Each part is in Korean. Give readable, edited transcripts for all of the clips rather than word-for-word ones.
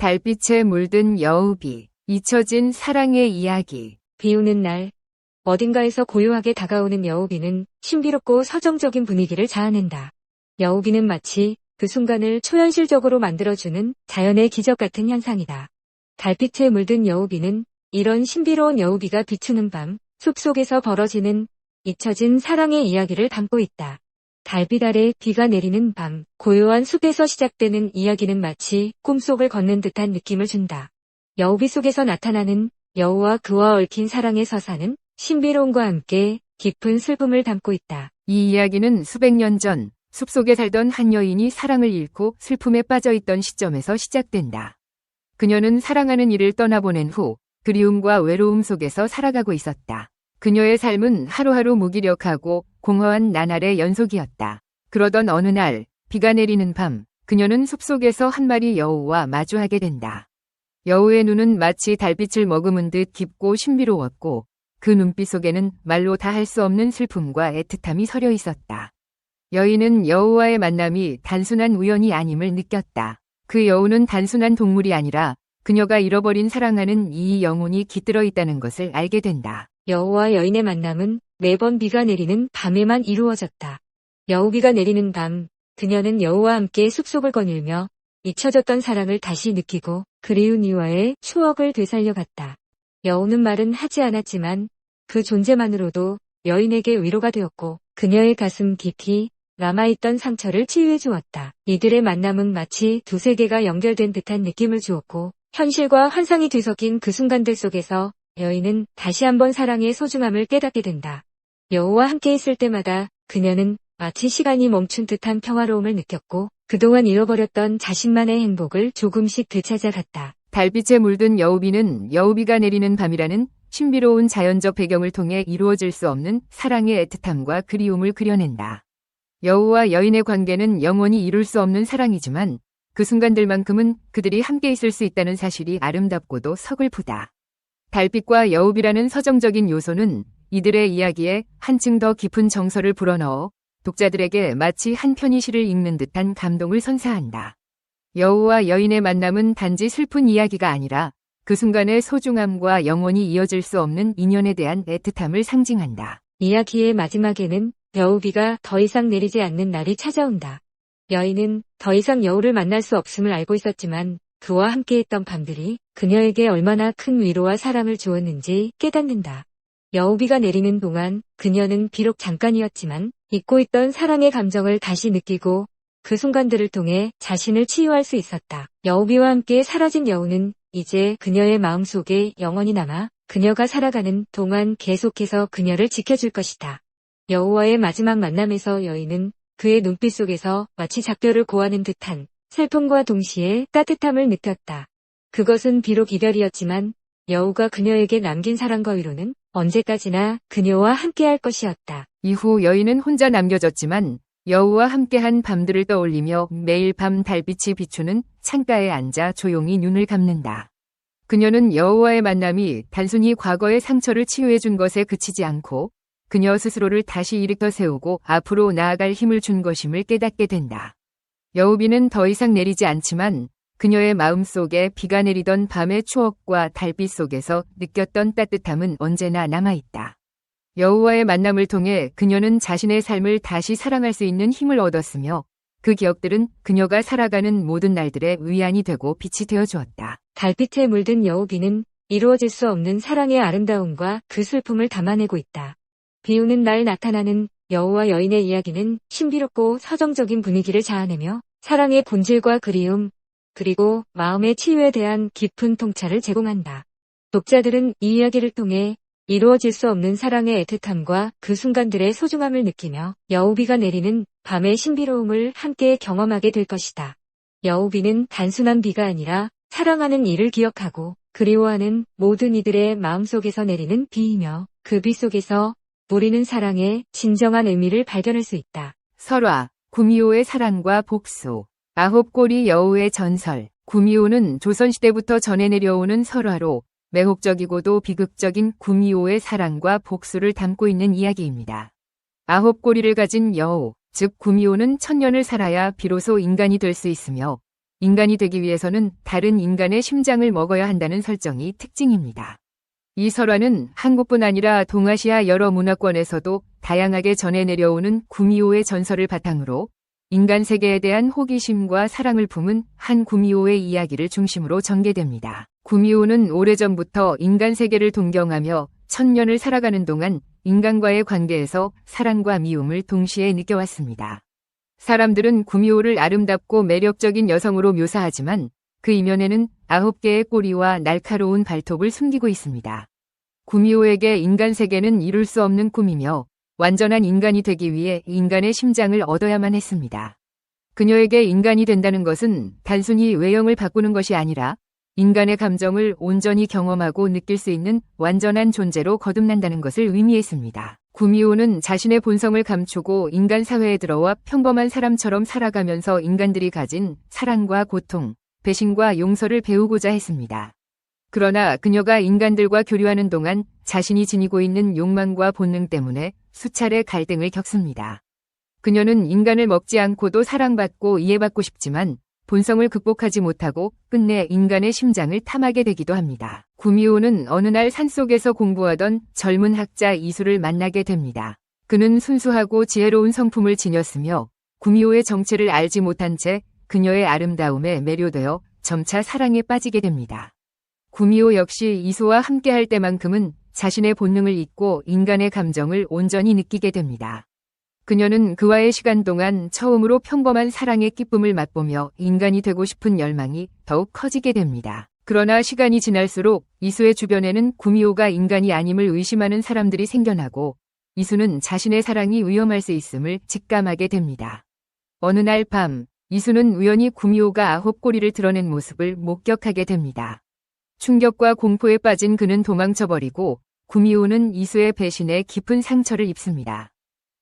달빛에 물든 여우비, 잊혀진 사랑의 이야기. 비 오는 날, 어딘가에서 고요하게 다가오는 여우비는 신비롭고 서정적인 분위기를 자아낸다. 여우비는 마치 그 순간을 초현실적으로 만들어주는 자연의 기적 같은 현상이다. 달빛에 물든 여우비는 이런 신비로운 여우비가 비추는 밤, 숲속에서 벌어지는 잊혀진 사랑의 이야기를 담고 있다. 달빛 아래 비가 내리는 밤, 고요한 숲에서 시작되는 이야기는 마치 꿈속을 걷는 듯한 느낌을 준다. 여우비 속에서 나타나는 여우와 그와 얽힌 사랑의 서사는 신비로움과 함께 깊은 슬픔을 담고 있다. 이 이야기는 수백 년 전 숲속에 살던 한 여인이 사랑을 잃고 슬픔에 빠져있던 시점에서 시작된다. 그녀는 사랑하는 이를 떠나보낸 후 그리움과 외로움 속에서 살아가고 있었다. 그녀의 삶은 하루하루 무기력하고 공허한 나날의 연속이었다. 그러던 어느 날 비가 내리는 밤, 그녀는 숲속에서 한 마리 여우와 마주하게 된다. 여우의 눈은 마치 달빛을 머금은 듯 깊고 신비로웠고 그 눈빛 속에는 말로 다 할 수 없는 슬픔과 애틋함이 서려 있었다. 여인은 여우와의 만남이 단순한 우연이 아님을 느꼈다. 그 여우는 단순한 동물이 아니라 그녀가 잃어버린 사랑하는 이 영혼이 깃들어 있다는 것을 알게 된다. 여우와 여인의 만남은 매번 비가 내리는 밤에만 이루어졌다. 여우비가 내리는 밤, 그녀는 여우와 함께 숲속을 거닐며 잊혀졌던 사랑을 다시 느끼고 그리운 이와의 추억을 되살려갔다. 여우는 말은 하지 않았지만 그 존재만으로도 여인에게 위로가 되었고 그녀의 가슴 깊이 남아있던 상처를 치유해 주었다. 이들의 만남은 마치 두 세계가 연결된 듯한 느낌을 주었고 현실과 환상이 뒤섞인 그 순간들 속에서 여인은 다시 한번 사랑의 소중함을 깨닫게 된다. 여우와 함께 있을 때마다 그녀는 마치 시간이 멈춘 듯한 평화로움을 느꼈고 그동안 잃어버렸던 자신만의 행복을 조금씩 되찾아갔다. 달빛에 물든 여우비는 여우비가 내리는 밤이라는 신비로운 자연적 배경을 통해 이루어질 수 없는 사랑의 애틋함과 그리움을 그려낸다. 여우와 여인의 관계는 영원히 이룰 수 없는 사랑이지만 그 순간들만큼은 그들이 함께 있을 수 있다는 사실이 아름답고도 서글프다. 달빛과 여우비라는 서정적인 요소는 이들의 이야기에 한층 더 깊은 정서를 불어넣어 독자들에게 마치 한 편의 시를 읽는 듯한 감동을 선사한다. 여우와 여인의 만남은 단지 슬픈 이야기가 아니라 그 순간의 소중함과 영원히 이어질 수 없는 인연에 대한 애틋함을 상징한다. 이야기의 마지막에는 여우비가 더 이상 내리지 않는 날이 찾아온다. 여인은 더 이상 여우를 만날 수 없음을 알고 있었지만 그와 함께했던 밤들이 그녀에게 얼마나 큰 위로와 사랑을 주었는지 깨닫는다. 여우비가 내리는 동안 그녀는 비록 잠깐이었지만 잊고 있던 사랑의 감정을 다시 느끼고 그 순간들을 통해 자신을 치유할 수 있었다. 여우비와 함께 사라진 여우는 이제 그녀의 마음속에 영원히 남아 그녀가 살아가는 동안 계속해서 그녀를 지켜줄 것이다. 여우와의 마지막 만남에서 여인은 그의 눈빛 속에서 마치 작별을 고하는 듯한 슬픔과 동시에 따뜻함을 느꼈다. 그것은 비록 이별이었지만 여우가 그녀에게 남긴 사랑과 위로는 언제까지나 그녀와 함께할 것이었다. 이후 여인은 혼자 남겨졌지만 여우와 함께한 밤들을 떠올리며 매일 밤 달빛이 비추는 창가에 앉아 조용히 눈을 감는다. 그녀는 여우와의 만남이 단순히 과거의 상처를 치유해준 것에 그치지 않고 그녀 스스로를 다시 일으켜 세우고 앞으로 나아갈 힘을 준 것임을 깨닫게 된다. 여우비는 더 이상 내리지 않지만 그녀의 마음속에 비가 내리던 밤의 추억과 달빛 속에서 느꼈던 따뜻함은 언제나 남아있다. 여우와의 만남을 통해 그녀는 자신의 삶을 다시 사랑할 수 있는 힘을 얻었으며 그 기억들은 그녀가 살아가는 모든 날들의 위안이 되고 빛이 되어주었다. 달빛에 물든 여우비는 이루어질 수 없는 사랑의 아름다움과 그 슬픔을 담아내고 있다. 비 오는 날 나타나는 여우와 여인의 이야기는 신비롭고 서정적인 분위기를 자아내며 사랑의 본질과 그리움, 그리고 마음의 치유에 대한 깊은 통찰을 제공한다. 독자들은 이 이야기를 통해 이루어질 수 없는 사랑의 애틋함과 그 순간들의 소중함을 느끼며 여우비가 내리는 밤의 신비로움을 함께 경험하게 될 것이다. 여우비는 단순한 비가 아니라 사랑하는 이를 기억하고 그리워하는 모든 이들의 마음속에서 내리는 비이며 그 비 속에서 우리는 사랑의 진정한 의미를 발견할 수 있다. 설화, 구미호의 사랑과 복수. 9꼬리 여우의 전설. 구미호는 조선시대부터 전해 내려오는 설화로 매혹적이고도 비극적인 구미호의 사랑과 복수를 담고 있는 이야기입니다. 9꼬리를 가진 여우, 즉 구미호는 천년을 살아야 비로소 인간이 될 수 있으며 인간이 되기 위해서는 다른 인간의 심장을 먹어야 한다는 설정이 특징입니다. 이 설화는 한국뿐 아니라 동아시아 여러 문화권에서도 다양하게 전해 내려오는 구미호의 전설을 바탕으로 인간 세계에 대한 호기심과 사랑을 품은 한 구미호의 이야기를 중심으로 전개됩니다. 구미호는 오래전부터 인간 세계를 동경하며 천년을 살아가는 동안 인간과의 관계에서 사랑과 미움을 동시에 느껴왔습니다. 사람들은 구미호를 아름답고 매력적인 여성으로 묘사하지만 그 이면에는 9개의 꼬리와 날카로운 발톱을 숨기고 있습니다. 구미호에게 인간 세계는 이룰 수 없는 꿈이며 완전한 인간이 되기 위해 인간의 심장을 얻어야만 했습니다. 그녀에게 인간이 된다는 것은 단순히 외형을 바꾸는 것이 아니라 인간의 감정을 온전히 경험하고 느낄 수 있는 완전한 존재로 거듭난다는 것을 의미했습니다. 구미호는 자신의 본성을 감추고 인간 사회에 들어와 평범한 사람처럼 살아가면서 인간들이 가진 사랑과 고통, 배신과 용서를 배우고자 했습니다. 그러나 그녀가 인간들과 교류하는 동안 자신이 지니고 있는 욕망과 본능 때문에 수차례 갈등을 겪습니다. 그녀는 인간을 먹지 않고도 사랑받고 이해받고 싶지만 본성을 극복하지 못하고 끝내 인간의 심장을 탐하게 되기도 합니다. 구미호는 어느 날 산속에서 공부하던 젊은 학자 이수를 만나게 됩니다. 그는 순수하고 지혜로운 성품을 지녔으며 구미호의 정체를 알지 못한 채 그녀의 아름다움에 매료되어 점차 사랑에 빠지게 됩니다. 구미호 역시 이수와 함께할 때만큼은 자신의 본능을 잊고 인간의 감정을 온전히 느끼게 됩니다. 그녀는 그와의 시간 동안 처음으로 평범한 사랑의 기쁨을 맛보며 인간이 되고 싶은 열망이 더욱 커지게 됩니다. 그러나 시간이 지날수록 이수의 주변에는 구미호가 인간이 아님을 의심하는 사람들이 생겨나고 이수는 자신의 사랑이 위험할 수 있음을 직감하게 됩니다. 어느 날 밤, 이수는 우연히 구미호가 9꼬리를 드러낸 모습을 목격하게 됩니다. 충격과 공포에 빠진 그는 도망쳐버리고 구미호는 이수의 배신에 깊은 상처를 입습니다.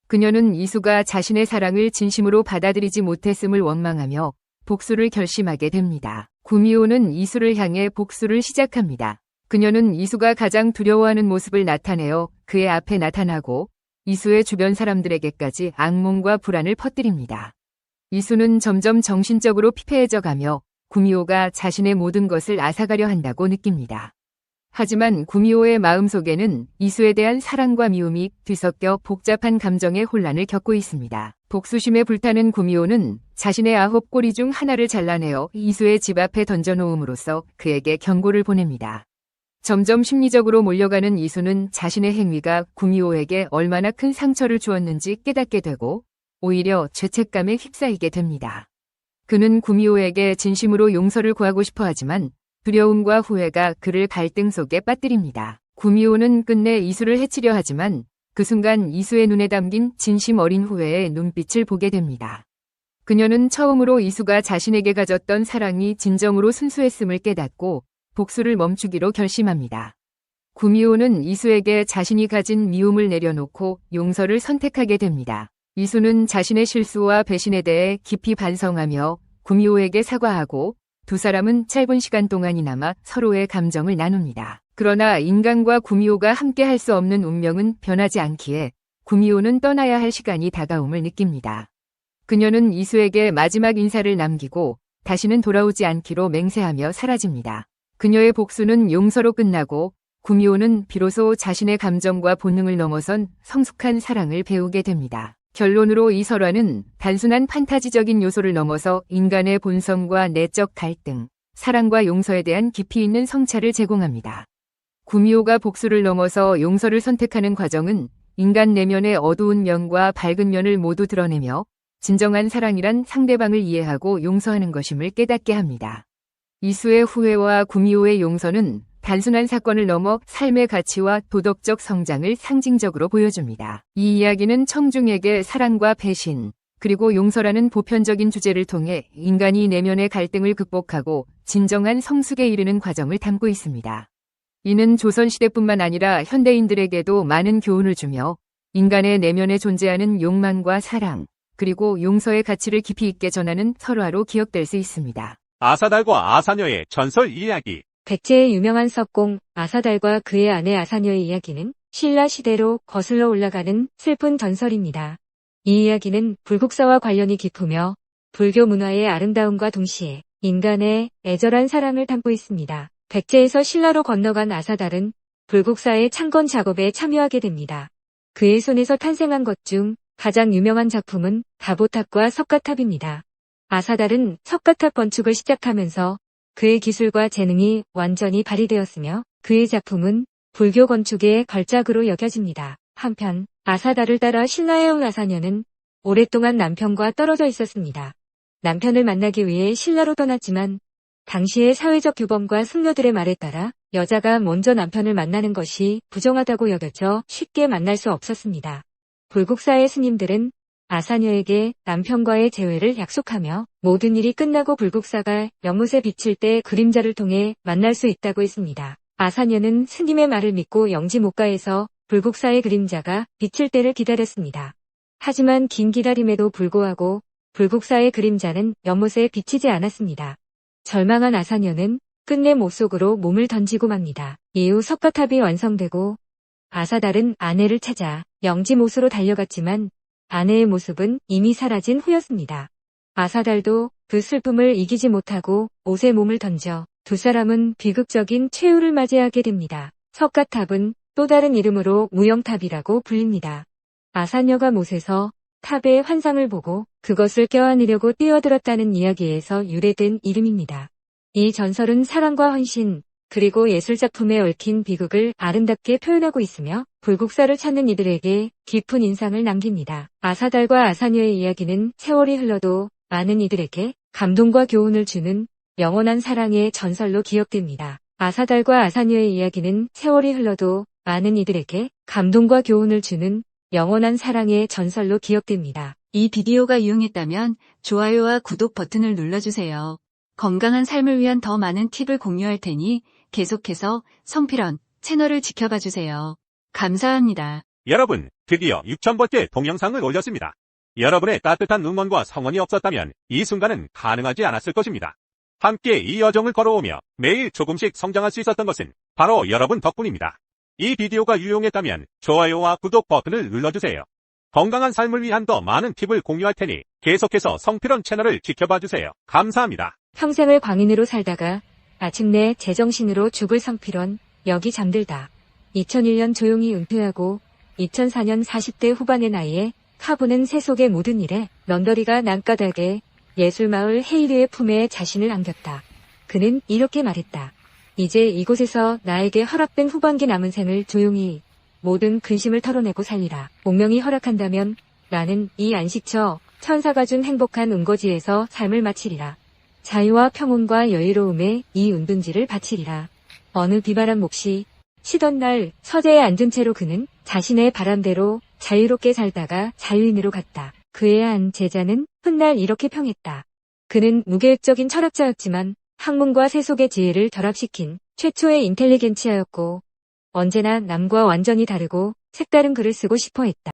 그녀는 이수가 자신의 사랑을 진심으로 받아들이지 못했음을 원망하며 복수를 결심하게 됩니다. 구미호는 이수를 향해 복수를 시작합니다. 그녀는 이수가 가장 두려워하는 모습을 나타내어 그의 앞에 나타나고 이수의 주변 사람들에게까지 악몽과 불안을 퍼뜨립니다. 이수는 점점 정신적으로 피폐해져 가며 구미호가 자신의 모든 것을 앗아가려 한다고 느낍니다. 하지만 구미호의 마음속에는 이수에 대한 사랑과 미움이 뒤섞여 복잡한 감정의 혼란을 겪고 있습니다. 복수심에 불타는 구미호는 자신의 9꼬리 중 하나를 잘라내어 이수의 집 앞에 던져놓음으로써 그에게 경고를 보냅니다. 점점 심리적으로 몰려가는 이수는 자신의 행위가 구미호에게 얼마나 큰 상처를 주었는지 깨닫게 되고 오히려 죄책감에 휩싸이게 됩니다. 그는 구미호에게 진심으로 용서를 구하고 싶어 하지만 두려움과 후회가 그를 갈등 속에 빠뜨립니다. 구미호는 끝내 이수를 해치려 하지만 그 순간 이수의 눈에 담긴 진심 어린 후회의 눈빛을 보게 됩니다. 그녀는 처음으로 이수가 자신에게 가졌던 사랑이 진정으로 순수했음을 깨닫고 복수를 멈추기로 결심합니다. 구미호는 이수에게 자신이 가진 미움을 내려놓고 용서를 선택하게 됩니다. 이수는 자신의 실수와 배신에 대해 깊이 반성하며 구미호에게 사과하고 두 사람은 짧은 시간 동안이나마 서로의 감정을 나눕니다. 그러나 인간과 구미호가 함께 할 수 없는 운명은 변하지 않기에 구미호는 떠나야 할 시간이 다가옴을 느낍니다. 그녀는 이수에게 마지막 인사를 남기고 다시는 돌아오지 않기로 맹세하며 사라집니다. 그녀의 복수는 용서로 끝나고 구미호는 비로소 자신의 감정과 본능을 넘어선 성숙한 사랑을 배우게 됩니다. 결론으로 이 설화는 단순한 판타지적인 요소를 넘어서 인간의 본성과 내적 갈등, 사랑과 용서에 대한 깊이 있는 성찰을 제공합니다. 구미호가 복수를 넘어서 용서를 선택하는 과정은 인간 내면의 어두운 면과 밝은 면을 모두 드러내며 진정한 사랑이란 상대방을 이해하고 용서하는 것임을 깨닫게 합니다. 이수의 후회와 구미호의 용서는 단순한 사건을 넘어 삶의 가치와 도덕적 성장을 상징적으로 보여줍니다. 이 이야기는 청중에게 사랑과 배신, 그리고 용서라는 보편적인 주제를 통해 인간이 내면의 갈등을 극복하고 진정한 성숙에 이르는 과정을 담고 있습니다. 이는 조선시대뿐만 아니라 현대인들에게도 많은 교훈을 주며 인간의 내면에 존재하는 욕망과 사랑, 그리고 용서의 가치를 깊이 있게 전하는 설화로 기억될 수 있습니다. 아사달과 아사녀의 전설 이야기. 백제의 유명한 석공 아사달과 그의 아내 아사녀의 이야기는 신라 시대로 거슬러 올라가는 슬픈 전설입니다. 이 이야기는 불국사와 관련이 깊으며 불교 문화의 아름다움과 동시에 인간의 애절한 사랑을 담고 있습니다. 백제에서 신라로 건너간 아사달은 불국사의 창건 작업에 참여하게 됩니다. 그의 손에서 탄생한 것 중 가장 유명한 작품은 다보탑과 석가탑입니다. 아사달은 석가탑 건축을 시작하면서 그의 기술과 재능이 완전히 발휘되었으며 그의 작품은 불교 건축의 걸작으로 여겨집니다. 한편 아사달을 따라 신라에 온 아사녀는 오랫동안 남편과 떨어져 있었습니다. 남편을 만나기 위해 신라로 떠났지만 당시의 사회적 규범과 승려들의 말에 따라 여자가 먼저 남편을 만나는 것이 부정하다고 여겨져 쉽게 만날 수 없었습니다. 불국사의 스님들은 아사녀에게 남편과의 재회를 약속하며 모든 일이 끝나고 불국사가 연못에 비칠 때 그림자를 통해 만날 수 있다고 했습니다. 아사녀는 스님의 말을 믿고 영지목가에서 불국사의 그림자가 비칠 때를 기다렸습니다. 하지만 긴 기다림에도 불구하고 불국사의 그림자는 연못에 비치지 않았습니다. 절망한 아사녀는 끝내 못 속으로 몸을 던지고 맙니다. 이후 석가탑이 완성되고 아사달은 아내를 찾아 영지못으로 달려갔지만 아내의 모습은 이미 사라진 후였습니다. 아사달도 그 슬픔을 이기지 못하고 옷에 몸을 던져 두 사람은 비극적인 최후를 맞이하게 됩니다. 석가탑은 또 다른 이름으로 무영탑이라고 불립니다. 아사녀가 못에서 탑의 환상을 보고 그것을 껴안으려고 뛰어들었다는 이야기에서 유래된 이름입니다. 이 전설은 사랑과 헌신, 그리고 예술작품에 얽힌 비극을 아름답게 표현하고 있으며 불국사를 찾는 이들에게 깊은 인상을 남깁니다. 아사달과 아사녀의 이야기는 세월이 흘러도 많은 이들에게 감동과 교훈을 주는 영원한 사랑의 전설로 기억됩니다. 아사달과 아사녀의 이야기는 세월이 흘러도 많은 이들에게 감동과 교훈을 주는 영원한 사랑의 전설로 기억됩니다. 이 비디오가 유용했다면 좋아요와 구독 버튼을 눌러주세요. 건강한 삶을 위한 더 많은 팁을 공유할 테니 계속해서 성필원 채널을 지켜봐 주세요. 감사합니다. 여러분, 드디어 6000번째 동영상을 올렸습니다. 여러분의 따뜻한 응원과 성원이 없었다면 이 순간은 가능하지 않았을 것입니다. 함께 이 여정을 걸어오며 매일 조금씩 성장할 수 있었던 것은 바로 여러분 덕분입니다. 이 비디오가 유용했다면 좋아요와 구독 버튼을 눌러주세요. 건강한 삶을 위한 더 많은 팁을 공유할 테니 계속해서 성필원 채널을 지켜봐 주세요. 감사합니다. 평생을 광인으로 살다가 마침내 제정신으로 죽을 성필원, 여기 잠들다. 2001년 조용히 은퇴하고 2004년 40대 후반의 나이에 카보는 세속의 모든 일에 런더리가 난까닭에 예술마을 헤이르의 품에 자신을 안겼다. 그는 이렇게 말했다. 이제 이곳에서 나에게 허락된 후반기 남은 생을 조용히 모든 근심을 털어내고 살리라. 운명이 허락한다면 나는 이 안식처 천사가 준 행복한 은거지에서 삶을 마치리라. 자유와 평온과 여유로움에 이 은둔지를 바치리라. 어느 비바람 몫이 쉬던 날 서재에 앉은 채로 그는 자신의 바람대로 자유롭게 살다가 자유인으로 갔다. 그의 한 제자는 훗날 이렇게 평했다. 그는 무계획적인 철학자였지만 학문과 세속의 지혜를 결합시킨 최초의 인텔리겐치아였고 언제나 남과 완전히 다르고 색다른 글을 쓰고 싶어 했다.